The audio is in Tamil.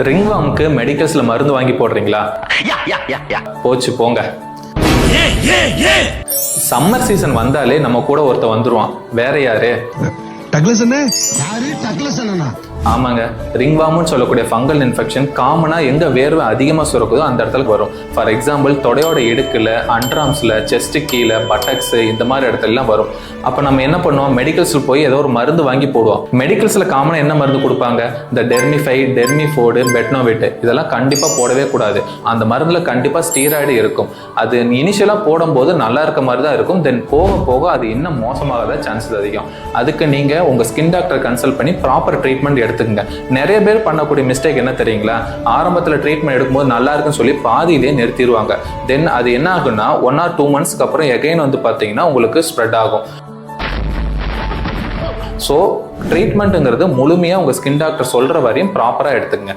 ரிங்வார்முக்கு மெடிக்கல்ஸ்ல மருந்து வாங்கி போடுறீங்களா? போச்சு போங்க. சம்மர் சீசன் வந்தாலே நம்ம கூட ஒருத்த வந்துருவான். வேற யாரு? டக்ளஸ் அண்ணே. யாரு? டக்ளஸ் அண்ணா. ஆமாங்க, ரிங்வார்ம்னு சொல்லக்கூடிய ஃபங்கல் இன்ஃபெக்ஷன் காமனா எங்க வேர்வை அதிகமா சுரக்குதோ அந்த இடத்துல வரும். ஃபார் எக்ஸாம்பிள் தொடையோட இடுக்குல, அண்ட்ராம்ஸ்ல, செஸ்ட் கீழே, பட்டக்ஸ் இந்த மாதிரி இடத்துல எல்லாம் வரும். அப்ப நம்ம என்ன பண்ணுவோம்? மெடிக்கல்ஸ்ல போய் ஏதோ ஒரு மருந்து வாங்கி போடுவோம். மெடிக்கல்ஸ்ல காமனா என்ன மருந்து கொடுப்பாங்க? இந்த டெர்மிஃபை, டெர்மிஃபோர்டு, பெட்னோவிட் இதெல்லாம் கண்டிப்பா போடவே கூடாது. அந்த மருந்துல கண்டிப்பா ஸ்டீராய்டு இருக்கும். அது இனிஷியலா போடும்போது நல்லா இருக்க மாதிரி தான் இருக்கும். தென் போக போக அது இன்னும் மோசமாக சான்சஸ் அதிகம். அதுக்கு நீங்க உங்க ஸ்கின் டாக்டர் கன்சல்ட் பண்ணி ப்ராப்பர் ட்ரீட்மெண்ட் எடுத்துக்கங்க. நிறைய பேர் பண்ணக்கூடிய மிஸ்டேக் என்ன தெரியுங்களா? ஆரம்பத்தில் ட்ரீட்மெண்ட் எடுக்கும்போது நல்லா இருக்குன்னு சொல்லி பாதியிலே நிறுத்திடுவாங்க. தென் அது என்ன ஆகுன்னா 1 or 2 months அப்புறம் எகைன் வந்து பார்த்தீங்கன்னா உங்களுக்கு ஸ்ப்ரெட் ஆகும். ஸோ ட்ரீட்மெண்ட்டுங்கிறது முழுமையாக உங்கள் ஸ்கின் டாக்டர் சொல்கிற வரையும் ப்ராப்பராக எடுத்துக்கங்க.